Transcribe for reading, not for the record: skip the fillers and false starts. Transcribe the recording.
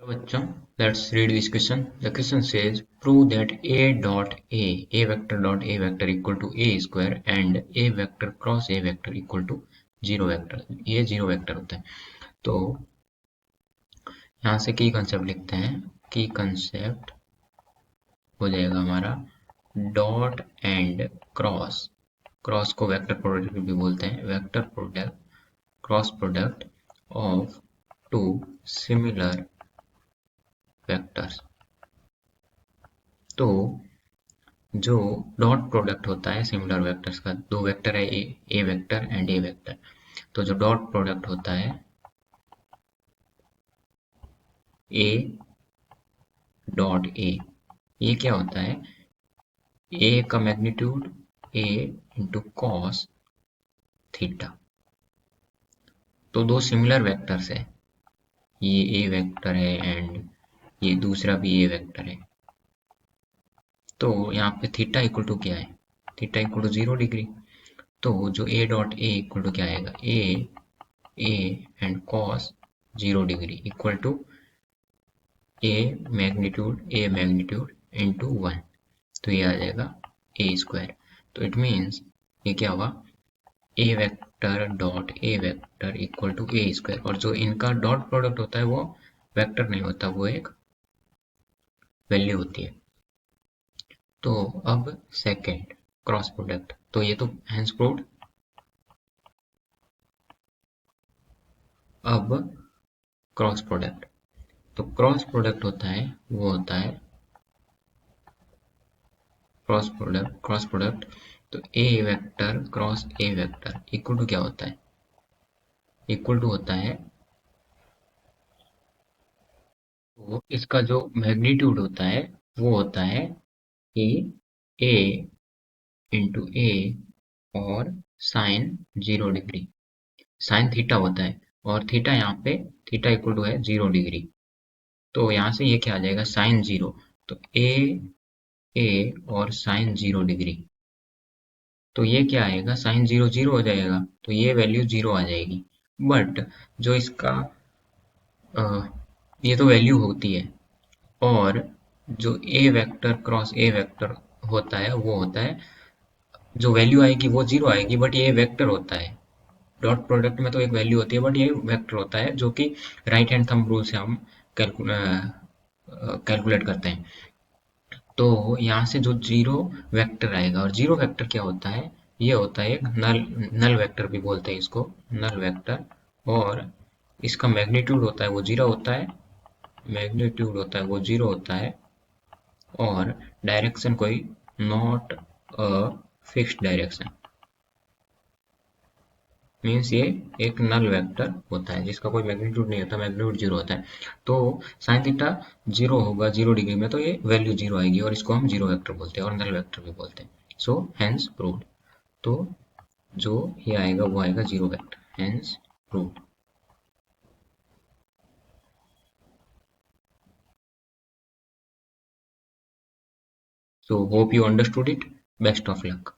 बच्चों, let's read this question. The question says, prove that a vector dot a vector equal to a square and a vector cross a vector equal to zero vector. ये zero vector होता है. तो यहाँ से की concept लिखते हैं. की कंसेप्ट हो जाएगा हमारा डॉट एंड क्रॉस. क्रॉस को वेक्टर प्रोडक्ट भी बोलते हैं. Vector product, cross product of two similar vectors. तो जो डॉट प्रोडक्ट होता है सिमिलर वेक्टर्स का, दो वेक्टर है ए वेक्टर एंड ए वेक्टर. तो जो डॉट प्रोडक्ट होता है ए डॉट ए, ये क्या होता है? ए का मैग्नीट्यूड ए इंटू कॉस थीटा. तो दो सिमिलर वेक्टर्स है, ये ए वेक्टर है एंड ये दूसरा भी ए वेक्टर है. तो यहाँ पे थीटा इक्वल टू क्या है? Theta equal to 0 degree. तो जो A dot A equal to क्या आएगा? A and cos 0 degree equal to A magnitude into 1. तो ये आ जाएगा ए स्क्वायर. तो इट मीन्स ये क्या हुआ? A vector dot A vector equal to A square. और जो इनका डॉट प्रोडक्ट होता है वो वेक्टर नहीं होता, वो एक वैल्यू होती है. तो अब सेकेंड क्रॉस प्रोडक्ट. तो ये तो हैंस प्रूव्ड. अब क्रॉस प्रोडक्ट. तो क्रॉस प्रोडक्ट होता है, वो होता है क्रॉस प्रोडक्ट. तो A vector cross A vector equal to क्या होता है? इक्वल टू होता है, तो इसका जो मैग्नीट्यूड होता है वो होता है ए इंटू ए और साइन 0 डिग्री. साइन थीटा होता है और थीटा यहाँ पे थीटा इक्वल टू है 0 डिग्री. तो यहाँ से ये क्या आ जाएगा? साइन 0. तो ए और साइन 0 डिग्री. तो ये क्या आएगा? साइन 0 0 हो जाएगा. तो ये वैल्यू 0 आ जाएगी. बट जो इसका ये तो वैल्यू होती है. और जो ए वेक्टर क्रॉस ए वेक्टर होता है वो होता है, जो वैल्यू आएगी वो 0 आएगी, बट ये वेक्टर होता है. डॉट प्रोडक्ट में तो एक वैल्यू होती है बट ये वेक्टर होता है, जो कि राइट हैंड थंब रूल से हम कैलकुलेट करते हैं. तो यहाँ से जो जीरो वेक्टर आएगा, और जीरो वेक्टर क्या होता है? ये होता है एक नल वेक्टर भी बोलते हैं इसको, नल वेक्टर. और इसका मैग्नीट्यूड होता है वो जीरो होता है, मैग्नीट्यूड होता है वो जीरो होता है. और डायरेक्शन कोई not a fixed direction. Means ये एक नल वेक्टर होता है जिसका कोई मैग्नीट्यूड नहीं होता, मैग्नीट्यूड जीरो होता है. तो साइन थीटा जीरो होगा 0 डिग्री में, तो ये वैल्यू जीरो आएगी और इसको हम जीरो वेक्टर बोलते हैं और नल वेक्टर भी बोलते हैं. So hence proved. तो जो ये आएगा वो आएगा zero vector. Hence proved. So hope you understood it. Best of luck.